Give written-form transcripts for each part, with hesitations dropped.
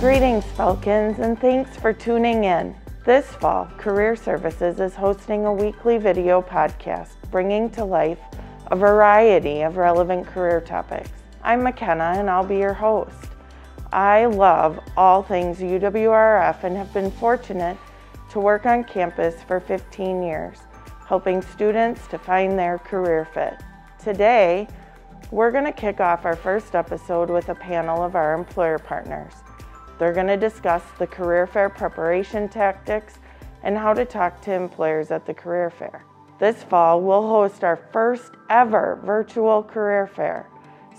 Greetings, Falcons, and thanks for tuning in. This fall, Career Services is hosting a weekly video podcast, bringing to life a variety of relevant career topics. I'm McKenna, and I'll be your host. I love all things UWRF and have been fortunate to work on campus for 15 years, helping students to find their career fit. Today, we're going to kick off our first episode with a panel of our employer partners. They're going to discuss the career fair preparation tactics and how to talk to employers at the career fair. This fall, we'll host our first ever virtual career fair,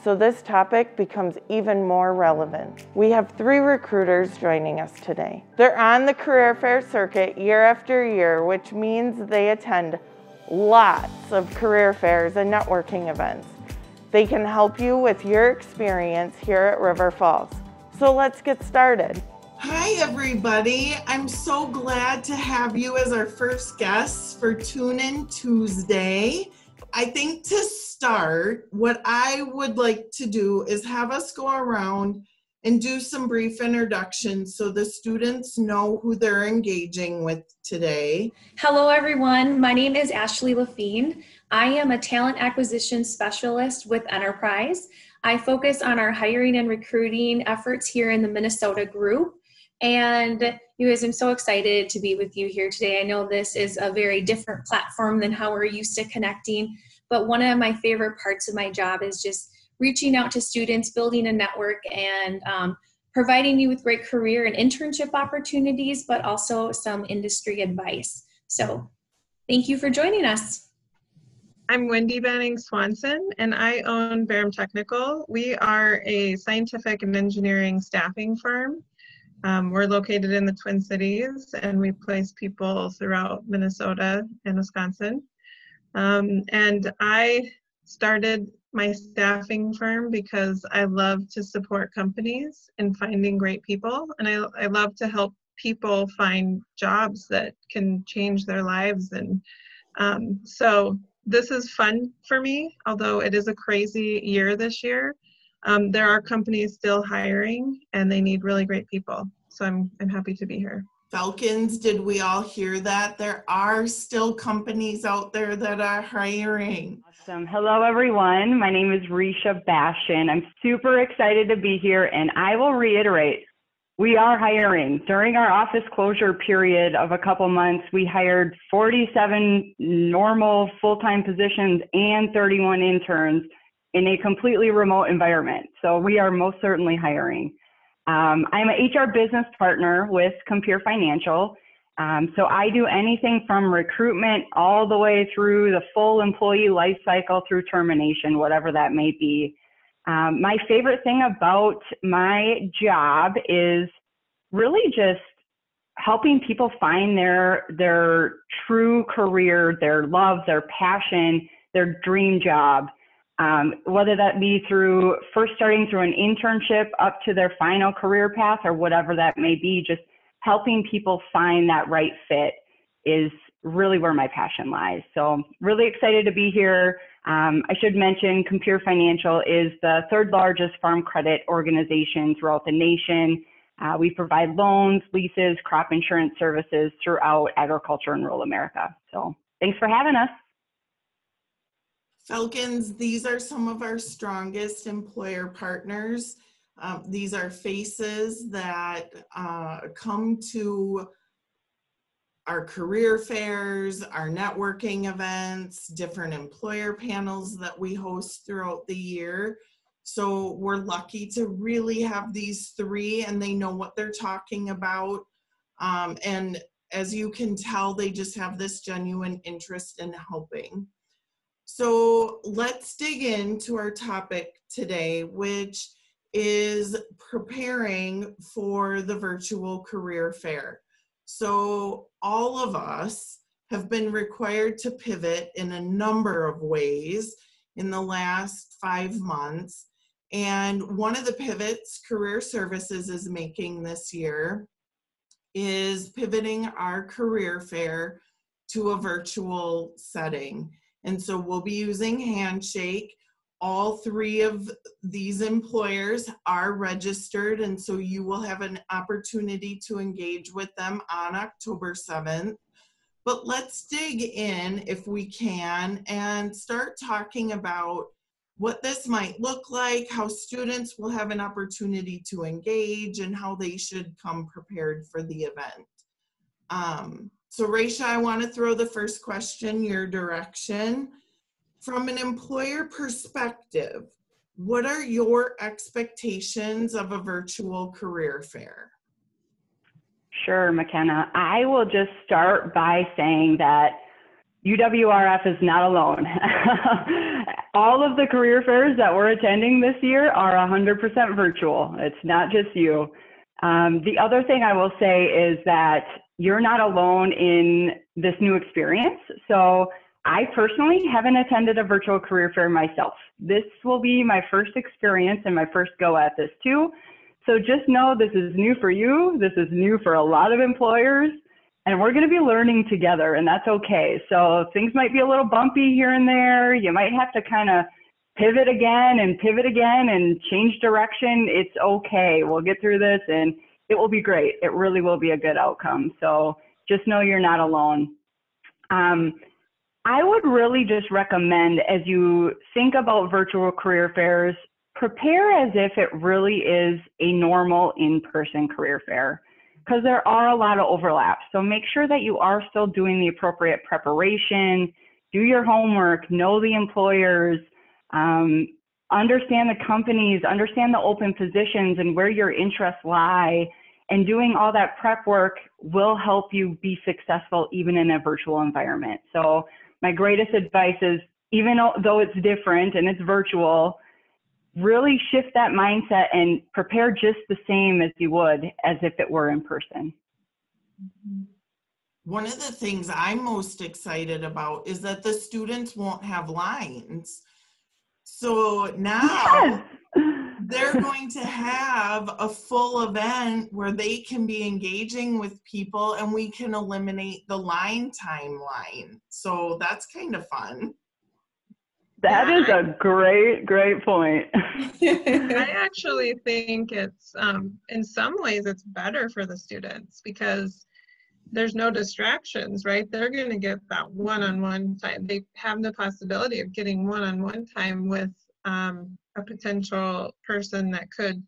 so this topic becomes even more relevant. We have 3 recruiters joining us today. They're on the career fair circuit year after year, which means they attend lots of career fairs and networking events. They can help you with your experience here at River Falls. So let's get started. Hi, everybody. I'm so glad to have you as our first guests for Tune In Tuesday. I think to start, what I would like to do is have us go around and do some brief introductions so the students know who they're engaging with today. Hello, everyone. My name is Ashley Lafine. I am a talent acquisition specialist with Enterprise. I focus on our hiring and recruiting efforts here in the Minnesota group. And you guys, I'm so excited to be with you here today. I know this is a very different platform than how we're used to connecting, but one of my favorite parts of my job is just reaching out to students, building a network, and providing you with great career and internship opportunities, but also some industry advice. So thank you for joining us. I'm Wendy Banning Swanson, and I own Barham Technical. We are a scientific and engineering staffing firm. We're located in the Twin Cities, and we place people throughout Minnesota and Wisconsin. And I started my staffing firm because I love to support companies in finding great people, and I love to help people find jobs that can change their lives. And so this is fun for me, although it is a crazy year this year. There are companies still hiring, and they need really great people. So I'm happy to be here. Falcons, did we all hear that? There are still companies out there that are hiring. Awesome. Hello, everyone. My name is Risha Bashin. I'm super excited to be here, and I will reiterate, we are hiring. During our office closure period of a couple months, we hired 47 normal full-time positions and 31 interns in a completely remote environment. So we are most certainly hiring. I'm an HR business partner with Compere Financial. So I do anything from recruitment all the way through the full employee life cycle through termination, whatever that may be. My favorite thing about my job is really just helping people find their true career, their love, their passion, their dream job. Whether that be through first starting through an internship up to their final career path or whatever that may be, just helping people find that right fit is really where my passion lies. So really excited to be here. I should mention Compere Financial is the 3rd largest farm credit organization throughout the nation. We provide loans, leases, crop insurance services throughout agriculture in rural America. So thanks for having us. Falcons, these are some of our strongest employer partners. These are faces that come to our career fairs, our networking events, different employer panels that we host throughout the year. So we're lucky to really have these 3, and they know what they're talking about. And as you can tell, they just have this genuine interest in helping. So let's dig into our topic today, which is preparing for the virtual career fair. So all of us have been required to pivot in a number of ways in the last 5 months. And one of the pivots Career Services is making this year is pivoting our career fair to a virtual setting. And so we'll be using Handshake. All three of these employers are registered, and so you will have an opportunity to engage with them on October 7th. But let's dig in, if we can, and start talking about what this might look like, how students will have an opportunity to engage, and how they should come prepared for the event. So Raisha, I want to throw the first question your direction. From an employer perspective, what are your expectations of a virtual career fair? Sure, McKenna. I will just start by saying that UWRF is not alone. All of the career fairs that we're attending this year are 100% virtual. It's not just you. The other thing I will say is that you're not alone in this new experience. So I personally haven't attended a virtual career fair myself. This will be my first experience and my first go at this too. So just know this is new for you. This is new for a lot of employers, and we're going to be learning together, and that's okay. So things might be a little bumpy here and there. You might have to kind of pivot again and change direction. It's okay. We'll get through this and it will be great. It really will be a good outcome. So just know you're not alone. I would really just recommend, as you think about virtual career fairs, prepare as if it really is a normal in-person career fair, because there are a lot of overlaps. So make sure that you are still doing the appropriate preparation, do your homework, know the employers, understand the companies, understand the open positions and where your interests lie. And doing all that prep work will help you be successful even in a virtual environment. So my greatest advice is, even though it's different and it's virtual, really shift that mindset and prepare just the same as you would as if it were in person. One of the things I'm most excited about is that the students won't have lines. So now they're going to have a full event where they can be engaging with people, and we can eliminate the line timeline. So that's kind of fun. That is a great point. I actually think it's, in some ways, it's better for the students because there's no distractions, right? They're going to get that one-on-one time. They have the possibility of getting one-on-one time with a potential person that could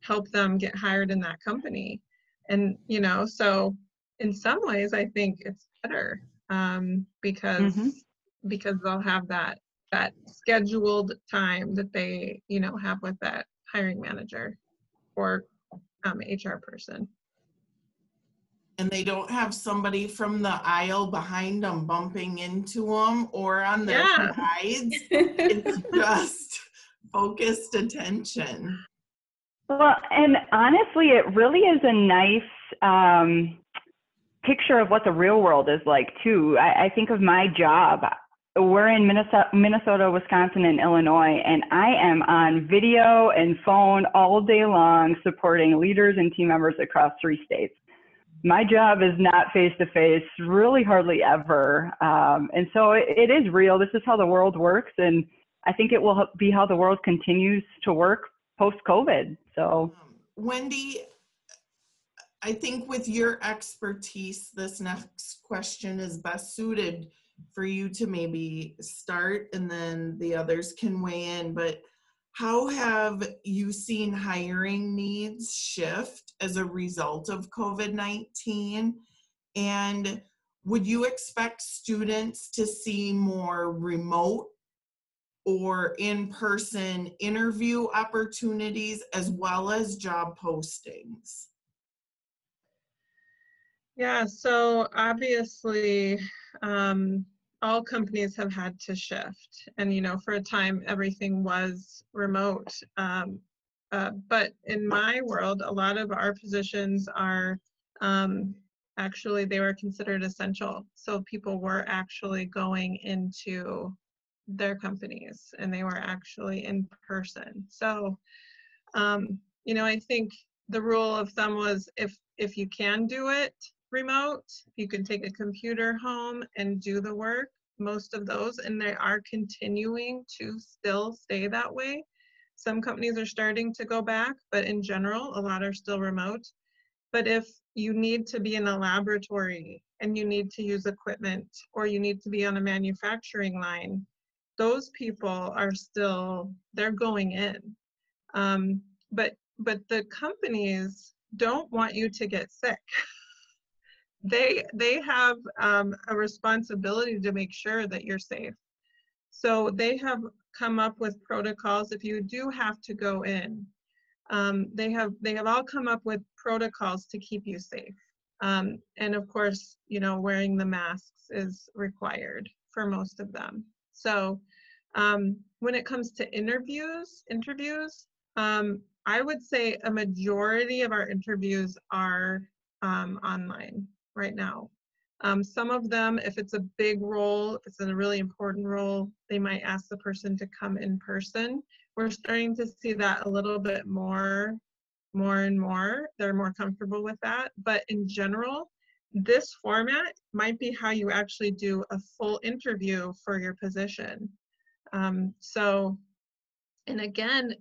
help them get hired in that company. And, you know, so in some ways, I think it's better because they'll have that scheduled time that they, you know, have with that hiring manager or HR person. And they don't have somebody from the aisle behind them bumping into them or on their sides. It's just focused attention. Well, and honestly, it really is a nice picture of what the real world is like too. I think of my job. We're in Minnesota, Wisconsin, and Illinois, and I am on video and phone all day long supporting leaders and team members across 3 states. My job is not face-to-face, really hardly ever. And so it is real. This is how the world works, and I think it will be how the world continues to work post-COVID. So, Wendy, I think with your expertise, this next question is best suited for you to maybe start, and then the others can weigh in. But how have you seen hiring needs shift as a result of COVID-19? And would you expect students to see more remote or in-person interview opportunities as well as job postings? Yeah, so obviously, all companies have had to shift, and you know, for a time everything was remote. But in my world, a lot of our positions are actually, they were considered essential. So people were actually going into their companies and they were actually in person. So, you know, I think the rule of thumb was if you can do it remote, you can take a computer home and do the work, most of those, and they are continuing to still stay that way. Some companies are starting to go back, but in general, a lot are still remote. But if you need to be in a laboratory and you need to use equipment, or you need to be on a manufacturing line, those people are still, they're going in. But the companies don't want you to get sick. They have a responsibility to make sure that you're safe. So they have come up with protocols if you do have to go in. They have all come up with protocols to keep you safe. And of course, you know, wearing the masks is required for most of them. So when it comes to interviews, I would say a majority of our interviews are online right now. Some of them, if it's a big role, if it's a really important role, they might ask the person to come in person. We're starting to see that a little bit more and more. They're more comfortable with that. But in general, this format might be how you actually do a full interview for your position. And again,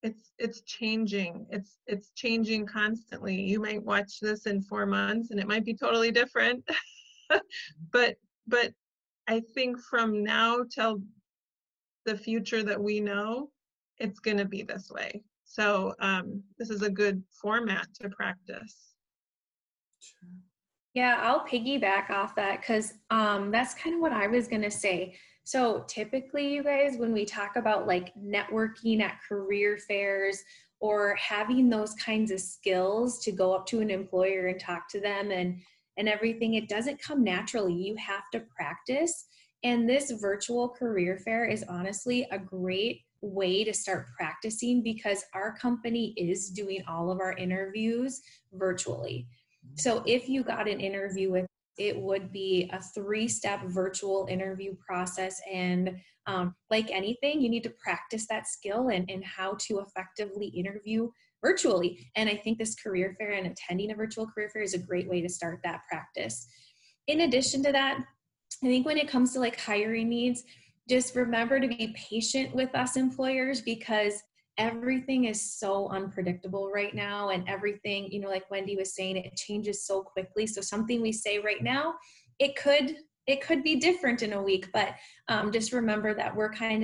it's changing. It's changing constantly. You might watch this in 4 months and it might be totally different. but I think from now till the future that we know, it's going to be this way. So this is a good format to practice. Sure. Yeah, I'll piggyback off that because that's kind of what I was going to say. So typically, you guys, when we talk about like networking at career fairs or having those kinds of skills to go up to an employer and talk to them and everything, it doesn't come naturally. You have to practice. And this virtual career fair is honestly a great way to start practicing because our company is doing all of our interviews virtually. So if you got an interview with, it would be a 3-step virtual interview process. And like anything, you need to practice that skill and how to effectively interview virtually. And I think this career fair and attending a virtual career fair is a great way to start that practice. In addition to that, I think when it comes to like hiring needs, just remember to be patient with us employers because everything is so unpredictable right now, and everything, you know, like Wendy was saying, it changes so quickly. So something we say right now, it could be different in a week, but just remember that we're trying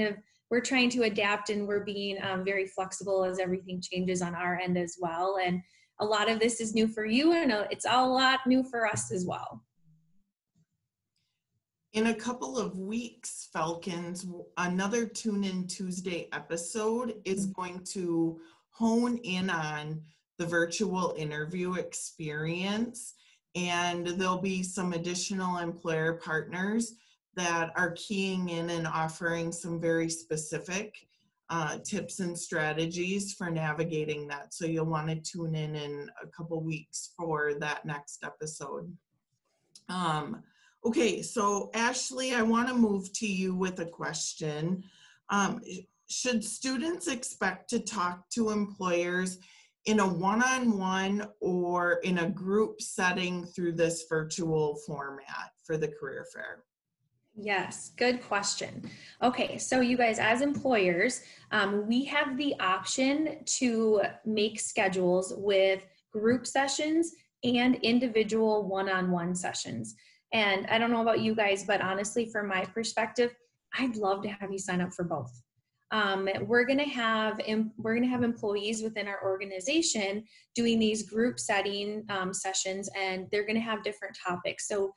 to adapt and we're being very flexible as everything changes on our end as well. And a lot of this is new for you, and it's all a lot new for us as well. In a couple of weeks, Falcons, another Tune In Tuesday episode is going to hone in on the virtual interview experience. And there'll be some additional employer partners that are keying in and offering some very specific tips and strategies for navigating that. So you'll want to tune in a couple weeks for that next episode. Okay, so Ashley, I want to move to you with a question. Should students expect to talk to employers in a one-on-one or in a group setting through this virtual format for the career fair? Yes, good question. Okay, so you guys, as employers, we have the option to make schedules with group sessions and individual one-on-one sessions. And I don't know about you guys, but honestly, from my perspective, I'd love to have you sign up for both. We're gonna have employees within our organization doing these group setting sessions, and they're gonna have different topics. So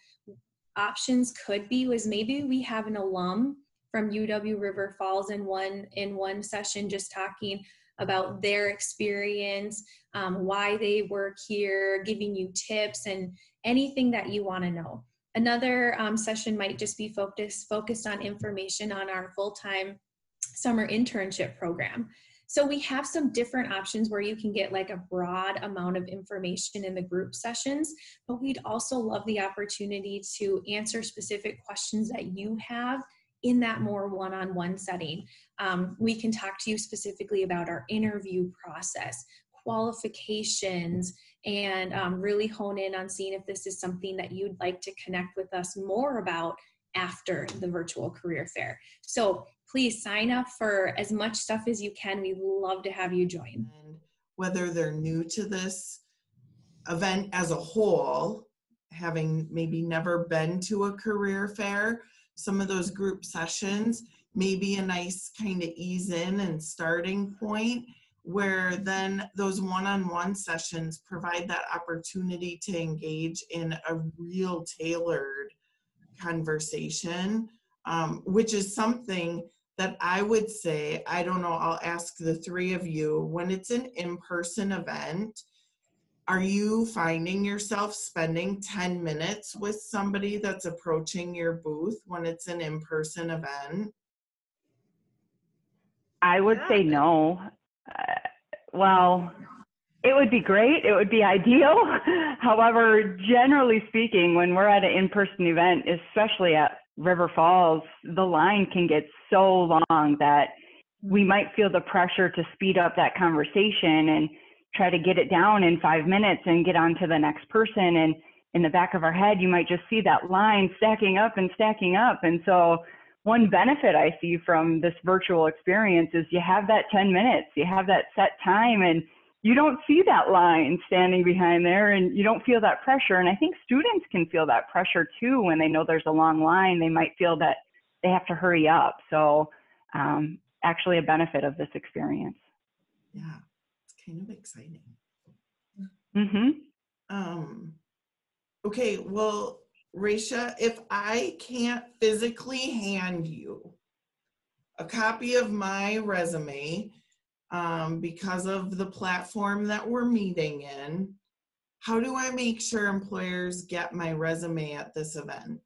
options could be maybe we have an alum from UW River Falls in one session just talking about their experience, why they work here, giving you tips and anything that you want to know. Another session might just be focused on information on our full-time summer internship program. So we have some different options where you can get like a broad amount of information in the group sessions, but we'd also love the opportunity to answer specific questions that you have in that more one-on-one setting. We can talk to you specifically about our interview process, qualifications, and really hone in on seeing if this is something that you'd like to connect with us more about after the virtual career fair. So please sign up for as much stuff as you can. We'd love to have you join. And whether they're new to this event as a whole, having maybe never been to a career fair, some of those group sessions may be a nice kind of ease in and starting point, where then those one-on-one sessions provide that opportunity to engage in a real tailored conversation, which is something that I would say, I don't know, I'll ask the three of you, when it's an in-person event, are you finding yourself spending 10 minutes with somebody that's approaching your booth when it's an in-person event? I would say no. Well, it would be great. It would be ideal. However, generally speaking, when we're at an in-person event, especially at River Falls, the line can get so long that we might feel the pressure to speed up that conversation and try to get it down in 5 minutes and get on to the next person. And in the back of our head, you might just see that line stacking up and stacking up. And so one benefit I see from this virtual experience is you have that 10 minutes, you have that set time, and you don't see that line standing behind there, and you don't feel that pressure. And I think students can feel that pressure too when they know there's a long line. They might feel that they have to hurry up. So actually a benefit of this experience. Yeah, it's kind of exciting. Mm-hmm. Okay, well, Raisha, if I can't physically hand you a copy of my resume because of the platform that we're meeting in, how do I make sure employers get my resume at this event?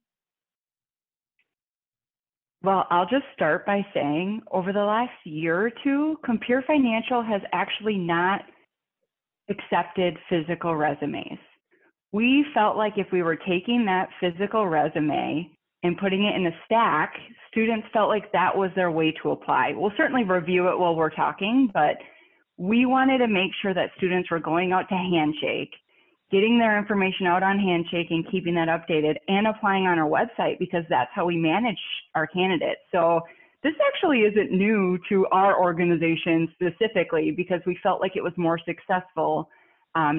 Well, I'll just start by saying over the last year or two, Compare Financial has actually not accepted physical resumes. We felt like if we were taking that physical resume and putting it in a stack, students felt like that was their way to apply. We'll certainly review it while we're talking, but we wanted to make sure that students were going out to Handshake, getting their information out on Handshake and keeping that updated, and applying on our website, because that's how we manage our candidates. So this actually isn't new to our organization specifically, because we felt like it was more successful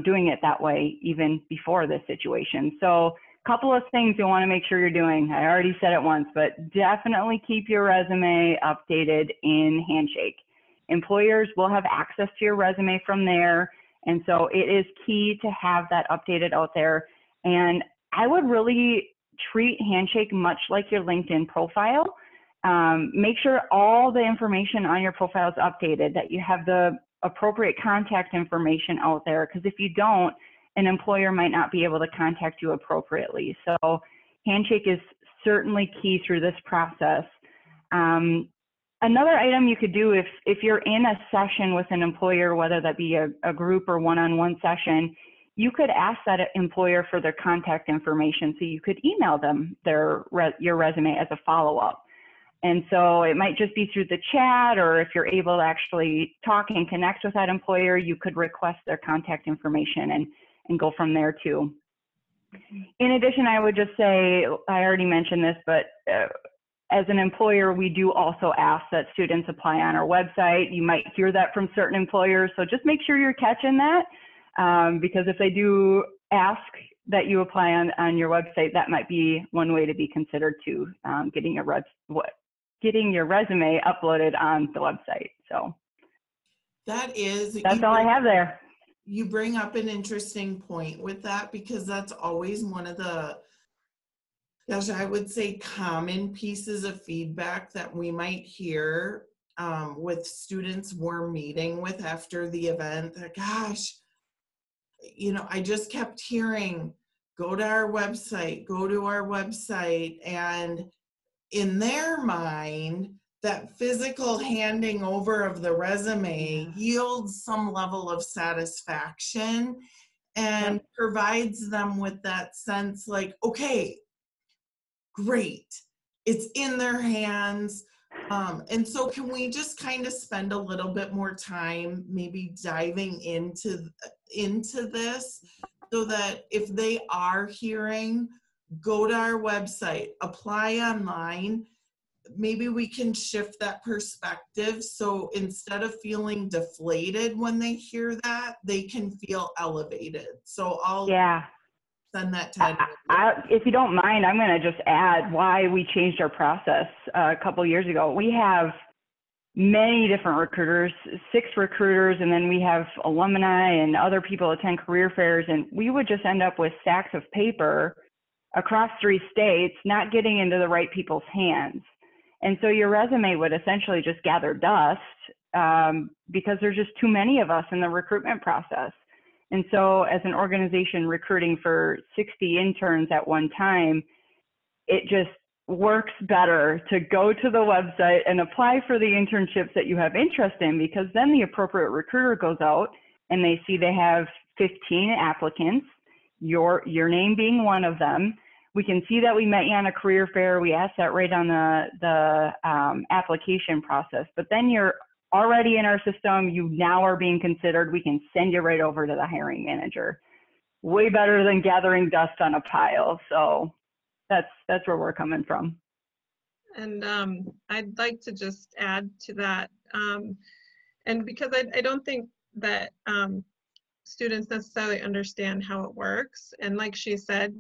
doing it that way even before this situation. So a couple of things you'll want to make sure you're doing. I already said it once, but definitely keep your resume updated in Handshake. Employers will have access to your resume from there. And so it is key to have that updated out there. And I would really treat Handshake much like your LinkedIn profile. Make sure all the information on your profile is updated, that you have the appropriate contact information out there, because if you don't, an employer might not be able to contact you appropriately. So Handshake is certainly key through this process. Another item you could do if you're in a session with an employer, whether that be a group or one-on-one session, you could ask that employer for their contact information, so you could email them your resume as a follow-up. And so it might just be through the chat, or if you're able to actually talk and connect with that employer, you could request their contact information and go from there too. In addition, I would just say, I already mentioned this, but as an employer, we do also ask that students apply on our website. You might hear that from certain employers, so just make sure you're catching that, because if they do ask that you apply on your website, that might be one way to be considered too, getting your resume uploaded on the website. So that's all I have there. You bring up an interesting point with that, because that's always one of the, I would say, common pieces of feedback that we might hear with students we're meeting with after the event. That, gosh, I just kept hearing, go to our website, and in their mind, that physical handing over of the resume yields some level of satisfaction and provides them with that sense like, okay, great, it's in their hands. And so can we just kind of spend a little bit more time maybe diving into this, so that if they are hearing, go to our website, apply online. Maybe we can shift that perspective. So instead of feeling deflated when they hear that, they can feel elevated. So I'll send that to if you don't mind, I'm going to just add why we changed our process a couple years ago. We have many different recruiters, 6 recruiters, and then we have alumni and other people attend career fairs, and we would just end up with stacks of paper across 3 states, not getting into the right people's hands. And so your resume would essentially just gather dust because there's just too many of us in the recruitment process. And so as an organization recruiting for 60 interns at one time, it just works better to go to the website and apply for the internships that you have interest in, because then the appropriate recruiter goes out and they see they have 15 applicants, your name being one of them. We can see that we met you on a career fair. We asked that right on the application process, but then you're already in our system. You now are being considered. We can send you right over to the hiring manager. Way better than gathering dust on a pile. So that's where we're coming from. And I'd like to just add to that. And because I don't think that students necessarily understand how it works. And like she said,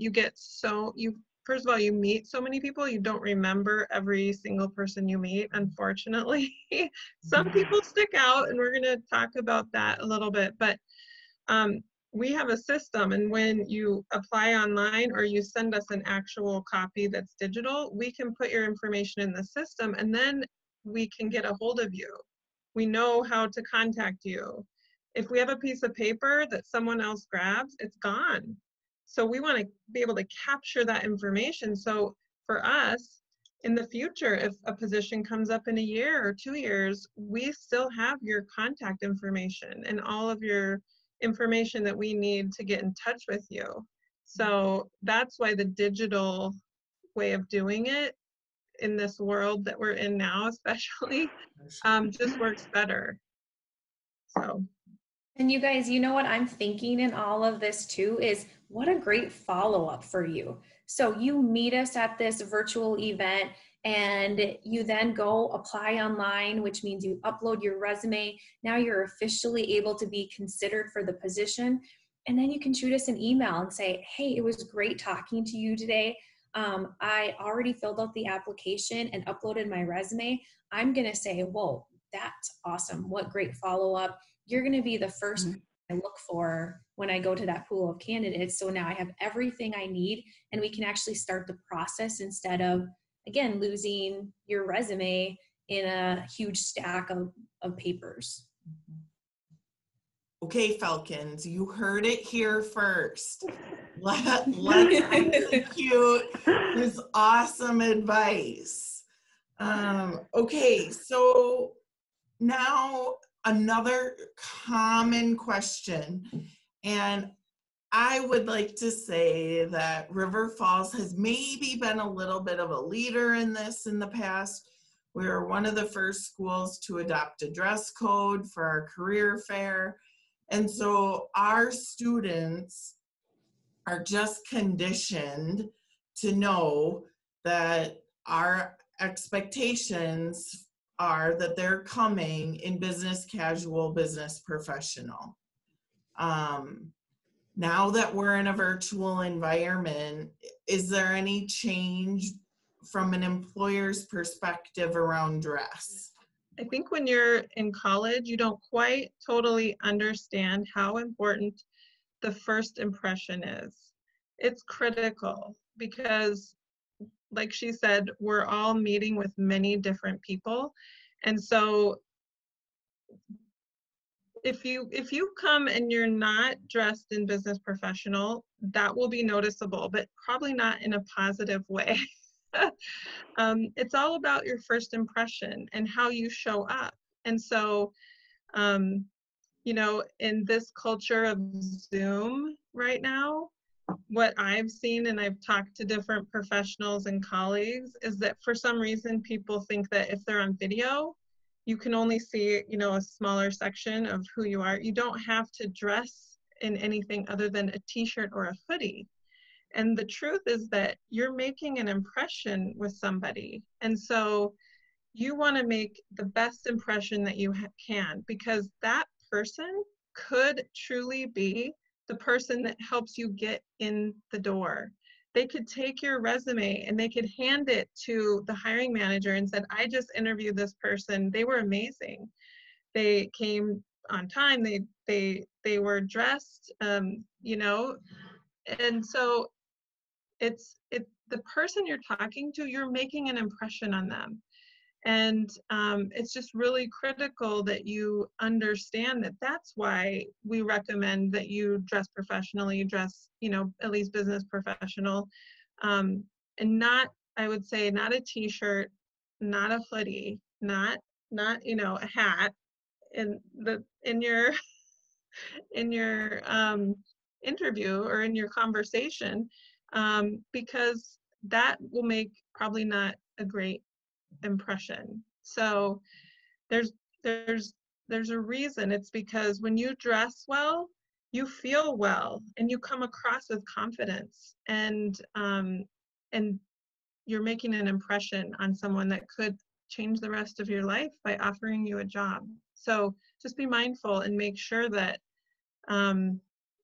first of all, you meet so many people, you don't remember every single person you meet, unfortunately. Some people stick out, and we're going to talk about that a little bit. But we have a system, and when you apply online or you send us an actual copy that's digital, we can put your information in the system, and then we can get a hold of you. We know how to contact you. If we have a piece of paper that someone else grabs, it's gone. So we want to be able to capture that information. So for us, in the future, if a position comes up in a year or 2 years, we still have your contact information and all of your information that we need to get in touch with you. So that's why the digital way of doing it in this world that we're in now, especially, just works better. So. And you guys, you know what I'm thinking in all of this too is what a great follow-up for you. So you meet us at this virtual event and you then go apply online, which means you upload your resume. Now you're officially able to be considered for the position. And then you can shoot us an email and say, hey, it was great talking to you today. I already filled out the application and uploaded my resume. I'm going to say, whoa, that's awesome. What great follow-up. You're going to be the first I look for when I go to that pool of candidates. So now I have everything I need, and we can actually start the process instead of, again, losing your resume in a huge stack of papers. Okay, Falcons, you heard it here first. Let's execute this awesome advice. Okay, so now another common question, and I would like to say that River Falls has maybe been a little bit of a leader in this in the past. We were one of the first schools to adopt a dress code for our career fair. And so our students are just conditioned to know that our expectations are that they're coming in business casual, business professional. Now that we're in a virtual environment, is there any change from an employer's perspective around dress? I think when you're in college, you don't quite totally understand how important the first impression is. It's critical because, like she said, we're all meeting with many different people. And so if you come and you're not dressed in business professional, that will be noticeable, but probably not in a positive way. It's all about your first impression and how you show up. And so, you know, in this culture of Zoom right now, what I've seen, and I've talked to different professionals and colleagues, is that for some reason people think that if they're on video, you can only see, you know, a smaller section of who you are. You don't have to dress in anything other than a t-shirt or a hoodie. And the truth is that you're making an impression with somebody. And so you want to make the best impression that you can, because that person could truly be the person that helps you get in the door. They could take your resume and they could hand it to the hiring manager and said, I just interviewed this person. They were amazing. They came on time. They were dressed, you know, and so the person you're talking to, you're making an impression on them. And it's just really critical that you understand that that's why we recommend that you dress professionally, dress, you know, at least business professional, and not, I would say, not a t-shirt, not a hoodie, not, you know, a hat in your in your interview or in your conversation, because that will make probably not a great impression. So there's a reason. It's because when you dress well, you feel well and you come across with confidence, and you're making an impression on someone that could change the rest of your life by offering you a job. So just be mindful and make sure that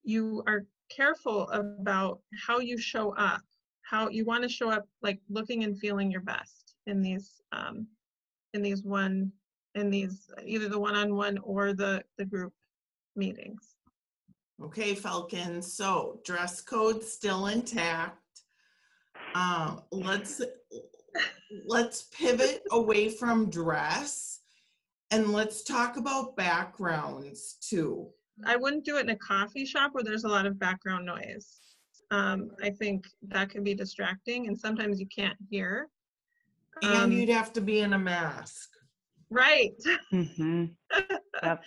you are careful about how you show up, how you want to show up, like looking and feeling your best in these either the one-on-one or the group meetings. Okay, Falcon, so dress code still intact. Let's pivot away from dress and let's talk about backgrounds too. I wouldn't do it in a coffee shop where there's a lot of background noise. I think that can be distracting and sometimes you can't hear. And you'd have to be in a mask. Right. Mm-hmm. Yep.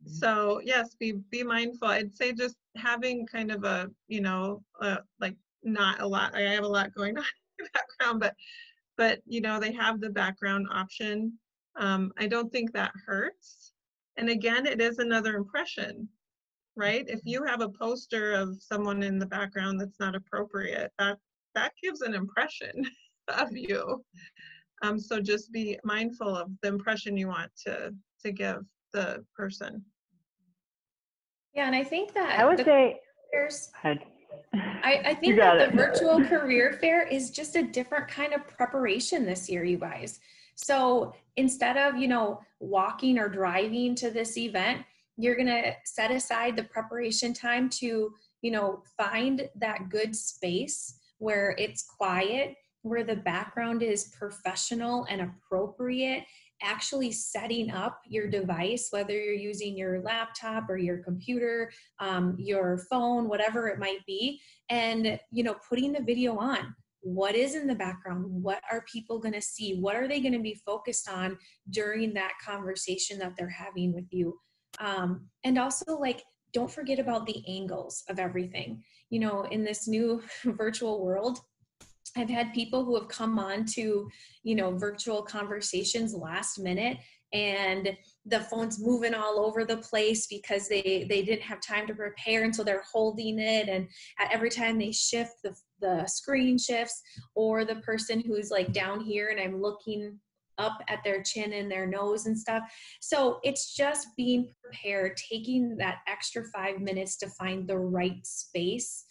So yes, be mindful. I'd say just having kind of a, you know, like not a lot, I have a lot going on in the background, but you know, they have the background option. I don't think that hurts. And again, it is another impression, right? If you have a poster of someone in the background that's not appropriate, that gives an impression of you. So just be mindful of the impression you want to give the person. Yeah, and I think that I would say, I think that the virtual career fair is just a different kind of preparation this year, you guys. So instead of, you know, walking or driving to this event, you're going to set aside the preparation time to, you know, find that good space where it's quiet, where the background is professional and appropriate, actually setting up your device, whether you're using your laptop or your computer, your phone, whatever it might be, and, you know, putting the video on. What is in the background? What are people going to see? What are they going to be focused on during that conversation that they're having with you? And also, like, don't forget about the angles of everything. You know, in this new virtual world, I've had people who have come on to, you know, virtual conversations last minute, and the phone's moving all over the place because they didn't have time to prepare, and so they're holding it, and every time they shift, the screen shifts, or the person who's like down here and I'm looking up at their chin and their nose and stuff. So it's just being prepared, taking that extra 5 minutes to find the right space,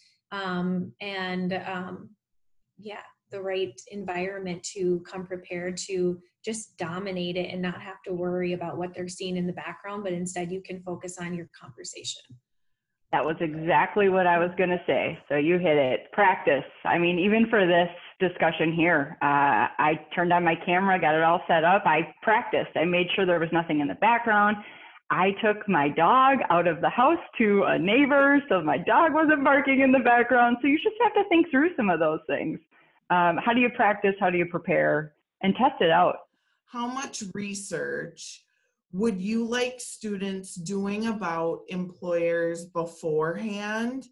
the right environment to come prepared to just dominate it and not have to worry about what they're seeing in the background, but instead you can focus on your conversation. That was exactly what I was going to say. So you hit it. Practice. I mean, even for this discussion here, I turned on my camera, got it all set up. I practiced. I made sure there was nothing in the background. I took my dog out of the house to a neighbor so my dog wasn't barking in the background. So you just have to think through some of those things. How do you practice? How do you prepare? And test it out. How much research would you like students doing about employers beforehand?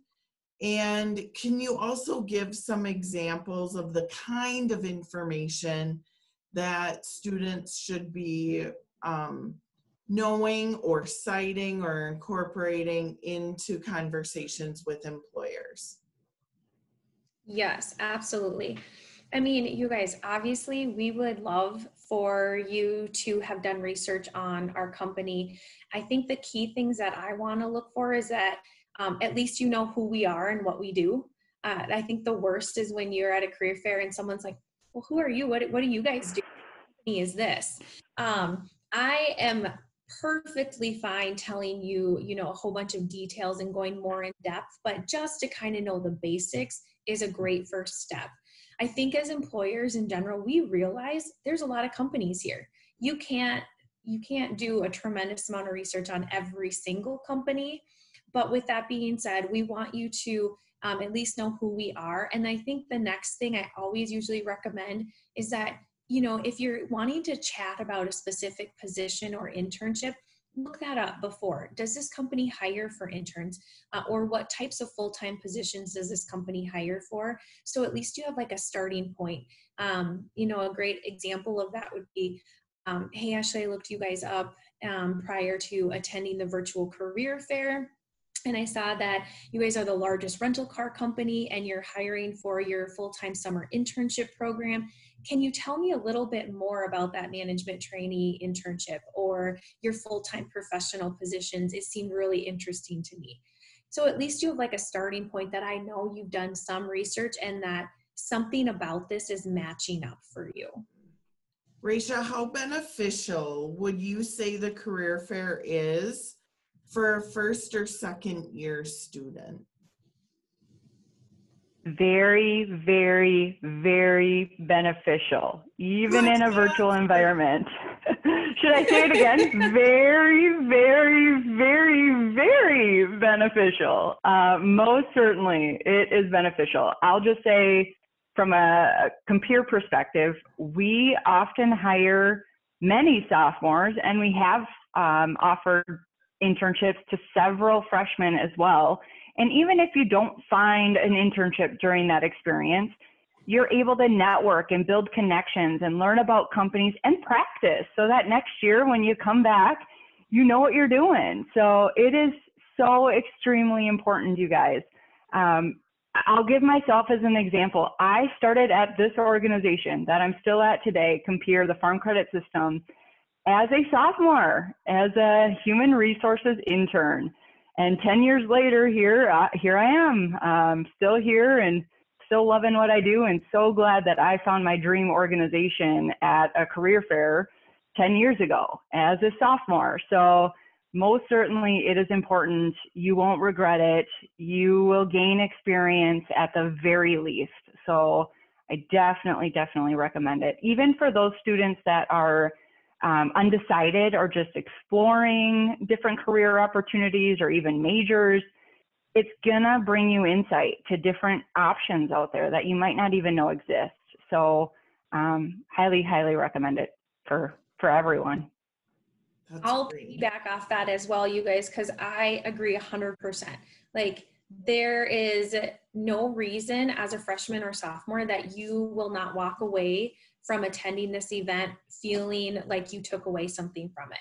And can you also give some examples of the kind of information that students should be knowing or citing or incorporating into conversations with employers? Yes, absolutely. I mean, you guys, obviously, we would love for you to have done research on our company. I think the key things that I want to look for is that at least you know who we are and what we do. I think the worst is when you're at a career fair and someone's like, well, who are you? What do you guys do? What company is this? I am perfectly fine telling you, a whole bunch of details and going more in depth, but just to kind of know the basics is a great first step. I think as employers in general, we realize there's a lot of companies here. You can't do a tremendous amount of research on every single company. But with that being said, we want you to at least know who we are. And I think the next thing I always usually recommend is that, if you're wanting to chat about a specific position or internship, look that up before. Does this company hire for interns? Or what types of full-time positions does this company hire for? So at least you have like a starting point. A great example of that would be, hey, Ashley, I looked you guys up prior to attending the virtual career fair. And I saw that you guys are the largest rental car company and you're hiring for your full-time summer internship program. Can you tell me a little bit more about that management trainee internship or your full-time professional positions? It seemed really interesting to me. So at least you have like a starting point that I know you've done some research and that something about this is matching up for you. Raisha, how beneficial would you say the career fair is for a first or second year student? Very, very, very beneficial, even in a virtual environment. Should I say it again? Very, very, very, very beneficial. Most certainly, it is beneficial. I'll just say, from a compere perspective, we often hire many sophomores, and we have offered internships to several freshmen as well. And even if you don't find an internship during that experience, you're able to network and build connections and learn about companies and practice so that next year when you come back, you know what you're doing. So it is so extremely important, you guys. I'll give myself as an example. I started at this organization that I'm still at today, Compere, the Farm Credit System, as a sophomore, as a human resources intern. And 10 years later, here I am, still here and still loving what I do, and so glad that I found my dream organization at a career fair 10 years ago as a sophomore. So most certainly it is important. You won't regret it. You will gain experience at the very least. So I definitely recommend it. Even for those students that are undecided or just exploring different career opportunities or even majors, it's gonna bring you insight to different options out there that you might not even know exist. So highly recommend it for everyone. I'll piggyback off that as well, you guys, because I agree 100%. Like, there is no reason as a freshman or sophomore that you will not walk away from attending this event feeling like you took away something from it.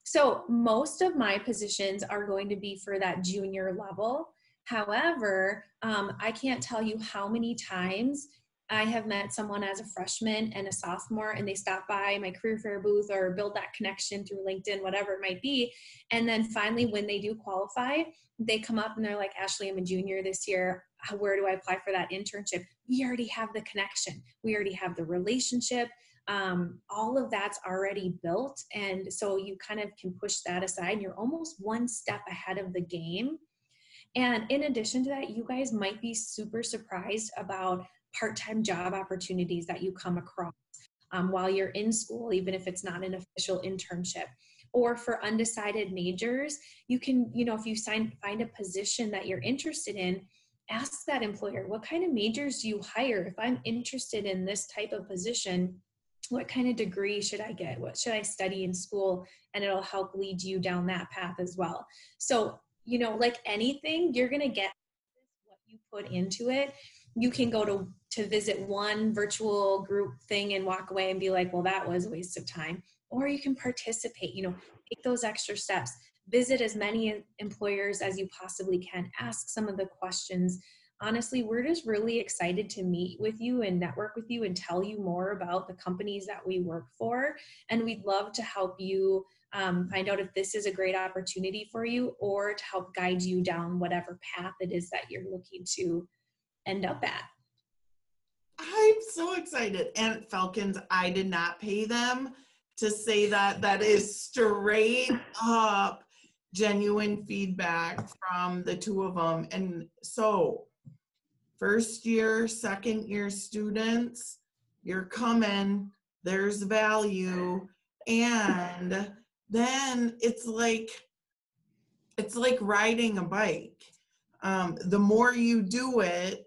So most of my positions are going to be for that junior level. However, I can't tell you how many times I have met someone as a freshman and a sophomore, and they stop by my career fair booth or build that connection through LinkedIn, whatever it might be. And then finally, when they do qualify, they come up and they're like, Ashley, I'm a junior this year. Where do I apply for that internship? We already have the connection. We already have the relationship. All of that's already built. And so you kind of can push that aside. You're almost one step ahead of the game. And in addition to that, you guys might be super surprised about part-time job opportunities that you come across while you're in school, even if it's not an official internship. Or for undecided majors, you can, if you find a position that you're interested in, ask that employer, what kind of majors do you hire? If I'm interested in this type of position, what kind of degree should I get? What should I study in school? And it'll help lead you down that path as well. So, like anything, you're going to get what you put into it. You can go to visit one virtual group thing and walk away and be like, well, that was a waste of time. Or you can participate, take those extra steps, visit as many employers as you possibly can, ask some of the questions, honestly, we're just really excited to meet with you and network with you and tell you more about the companies that we work for. And we'd love to help you find out if this is a great opportunity for you, or to help guide you down whatever path it is that you're looking to end up at. I'm so excited. And Falcons, I did not pay them to say that. That is straight up genuine feedback from the two of them. And so first year, second year students, you're coming, there's value. And then it's like riding a bike. The more you do it,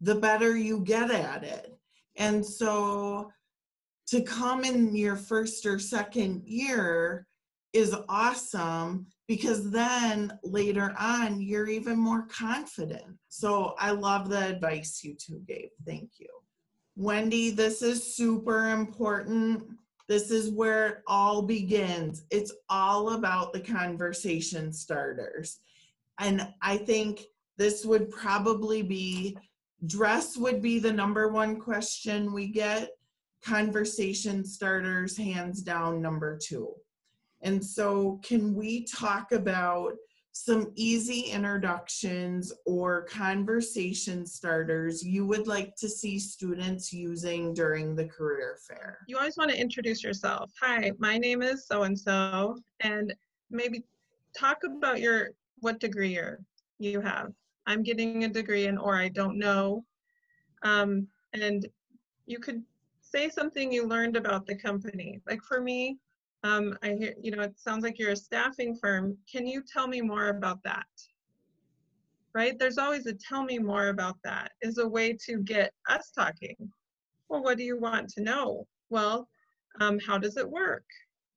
the better you get at it. And so to come in your first or second year is awesome, because then later on, you're even more confident. So I love the advice you two gave. Thank you. Wendy, this is super important. This is where it all begins. It's all about the conversation starters. And I think this would probably be, dress would be the number one question we get. Conversation starters, hands down, number two. And so can we talk about some easy introductions or conversation starters you would like to see students using during the career fair? You always want to introduce yourself. Hi, my name is so-and-so, and maybe talk about what degree you have. I'm getting a degree in, or I don't know. And you could say something you learned about the company. Like for me, I hear, it sounds like you're a staffing firm. Can you tell me more about that? Right? There's always a tell me more about that is a way to get us talking. Well, what do you want to know? Well, how does it work?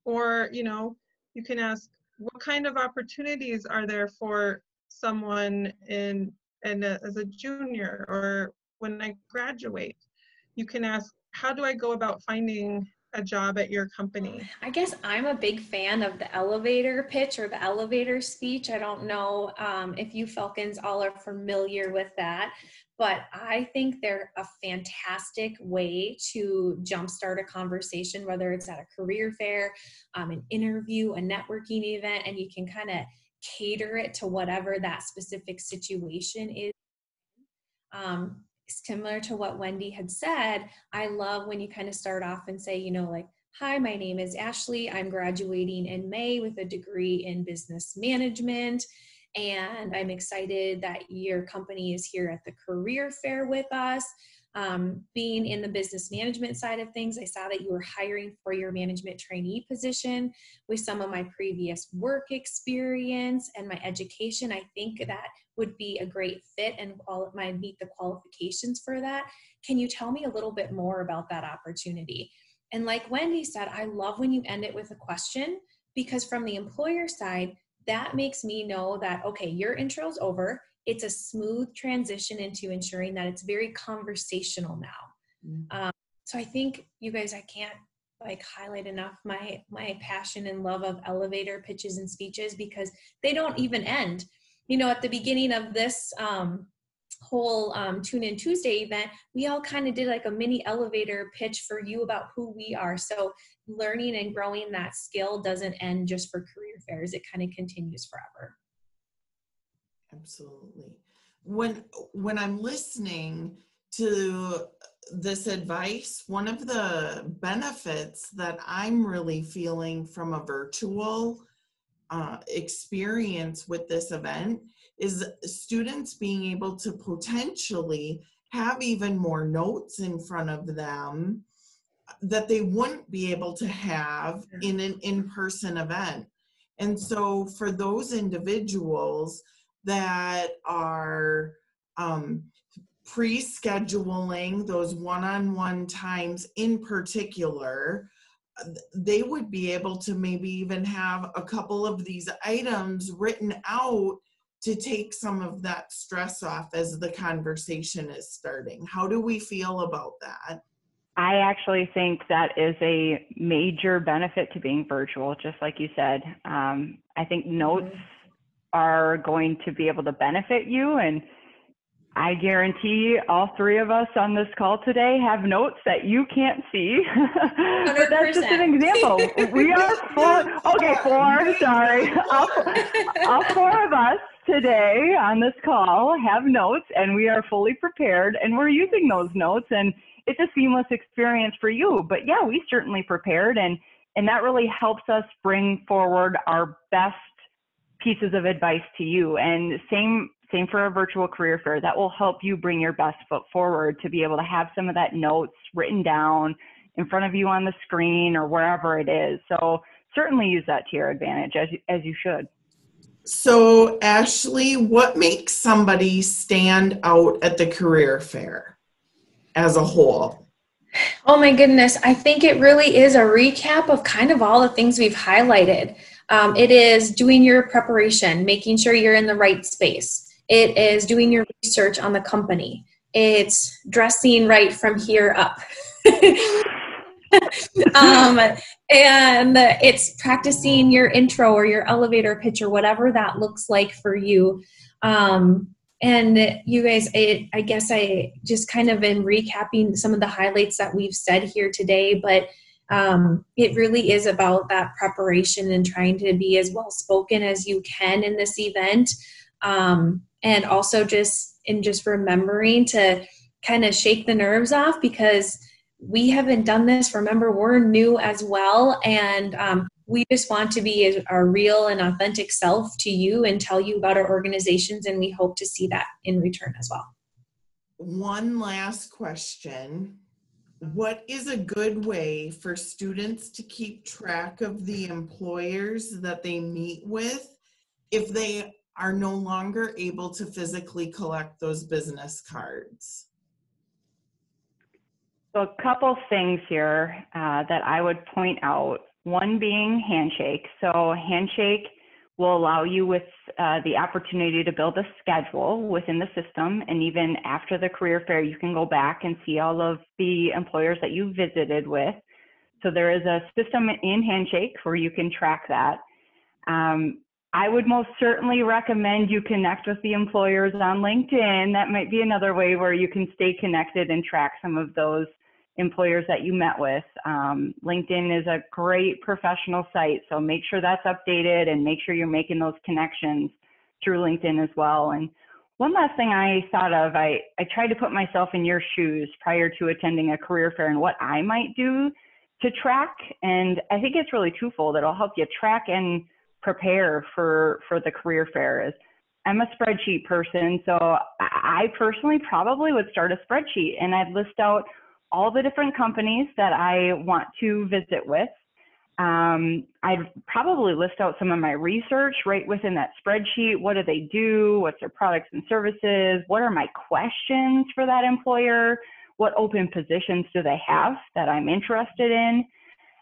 Or, you can ask, what kind of opportunities are there for someone as a junior or when I graduate? You can ask, how do I go about finding a job at your company? I guess I'm a big fan of the elevator pitch or the elevator speech. I don't know if you Falcons all are familiar with that, but I think they're a fantastic way to jumpstart a conversation, whether it's at a career fair, an interview, a networking event, and you can kind of cater it to whatever that specific situation is. Similar to what Wendy had said, I love when you kind of start off and say, like, hi, my name is Ashley. I'm graduating in May with a degree in business management. And I'm excited that your company is here at the career fair with us. Being in the business management side of things, I saw that you were hiring for your management trainee position. With some of my previous work experience and my education, I think that would be a great fit and might meet the qualifications for that. Can you tell me a little bit more about that opportunity? And like Wendy said, I love when you end it with a question, because from the employer side, that makes me know that, okay, your intro's over. It's a smooth transition into ensuring that it's very conversational now. So I think you guys, I can't highlight enough my passion and love of elevator pitches and speeches, because they don't even end. At the beginning of this whole Tune In Tuesday event, we all kind of did like a mini elevator pitch for you about who we are. So learning and growing that skill doesn't end just for career fairs. It kind of continues forever. Absolutely. When I'm listening to this advice, one of the benefits that I'm really feeling from a virtual experience with this event is students being able to potentially have even more notes in front of them that they wouldn't be able to have in an in-person event. And so for those individuals that are pre-scheduling those one-on-one times in particular, they would be able to maybe even have a couple of these items written out to take some of that stress off as the conversation is starting. How do we feel about that? I actually think that is a major benefit to being virtual, just like you said. I think notes are going to be able to benefit you, and I guarantee all three of us on this call today have notes that you can't see, but that's just an example. We are four, sorry. All four of us today on this call have notes, and we are fully prepared, and we're using those notes, and it's a seamless experience for you. But yeah, we certainly prepared, and that really helps us bring forward our best pieces of advice to you. And same for our virtual career fair. That will help you bring your best foot forward to be able to have some of that notes written down in front of you on the screen or wherever it is. So certainly use that to your advantage, as you should. So Ashley, what makes somebody stand out at the career fair as a whole? Oh my goodness, I think it really is a recap of kind of all the things we've highlighted. It is doing your preparation, making sure you're in the right space. It is doing your research on the company. It's dressing right from here up. And it's practicing your intro or your elevator pitch or whatever that looks like for you. And you guys, I guess I just kind of been recapping some of the highlights that we've said here today, but it really is about that preparation and trying to be as well spoken as you can in this event. And also just remembering to kind of shake the nerves off, because we haven't done this. Remember, we're new as well. And we just want to be our real and authentic self to you and tell you about our organizations. And we hope to see that in return as well. One last question. What is a good way for students to keep track of the employers that they meet with if they are no longer able to physically collect those business cards? So a couple things here that I would point out. One being Handshake. So Handshake will allow you with the opportunity to build a schedule within the system. And even after the career fair, you can go back and see all of the employers that you visited with. So there is a system in Handshake where you can track that. I would most certainly recommend you connect with the employers on LinkedIn. That might be another way where you can stay connected and track some of those employers that you met with. LinkedIn is a great professional site, so make sure that's updated and make sure you're making those connections through LinkedIn as well. And one last thing I thought of, I tried to put myself in your shoes prior to attending a career fair and what I might do to track. And I think it's really twofold. It'll help you track and prepare for the career fair. I'm a spreadsheet person, so I personally probably would start a spreadsheet and I'd list out all the different companies that I want to visit with. I'd probably list out some of my research right within that spreadsheet. What do they do? What's their products and services? What are my questions for that employer? What open positions do they have that I'm interested in?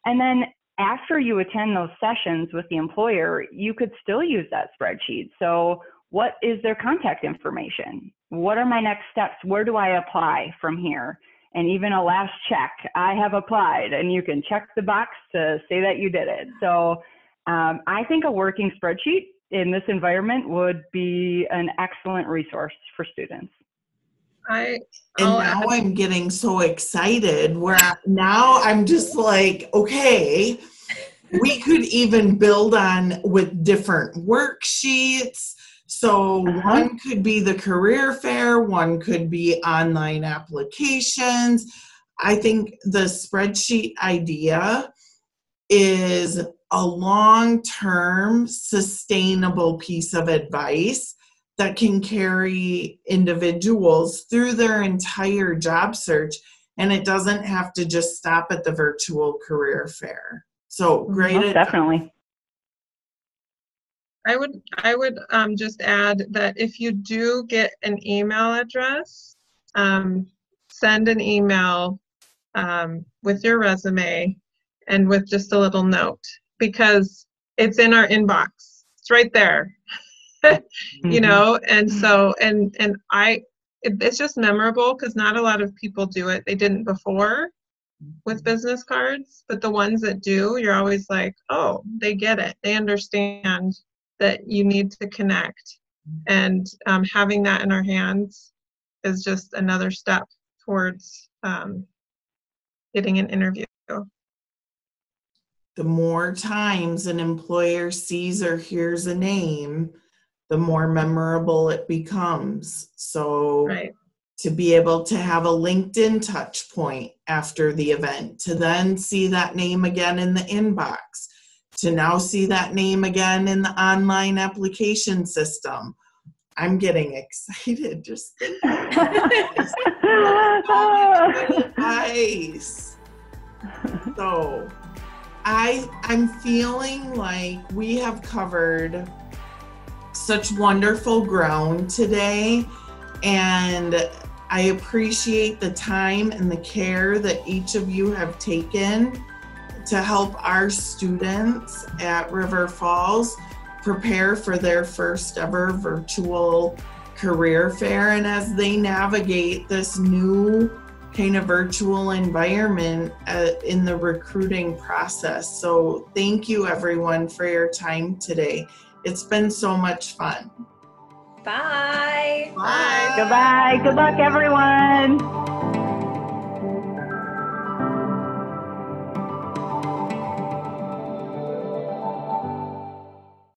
And then after you attend those sessions with the employer, you could still use that spreadsheet. So what is their contact information? What are my next steps? Where do I apply from here? And even a last check, I have applied, and you can check the box to say that you did it. So I think a working spreadsheet in this environment would be an excellent resource for students. Now I'm getting so excited where now I'm just like, okay, we could even build on with different worksheets. So one could be the career fair, one could be online applications. I think the spreadsheet idea is a long-term sustainable piece of advice that can carry individuals through their entire job search, and it doesn't have to just stop at the virtual career fair. So great. Most definitely. I would just add that if you do get an email address, send an email with your resume and with just a little note, because it's in our inbox. It's right there. You know, and so, and it's just memorable because not a lot of people do it. They didn't before with business cards, but the ones that do, you're always like, oh, they get it. They understand that you need to connect. And having that in our hands is just another step towards getting an interview. The more times an employer sees or hears a name, the more memorable it becomes. So Right. to be able to have a LinkedIn touch point after the event, to then see that name again in the inbox, to now see that name again in the online application system. I'm getting excited just thinking about this. So much good advice. So I'm feeling like we have covered such wonderful ground today, and I appreciate the time and the care that each of you have taken to help our students at River Falls prepare for their first ever virtual career fair, and as they navigate this new kind of virtual environment in the recruiting process. So thank you everyone for your time today. It's been so much fun. Bye. Bye. Goodbye. Good luck, everyone.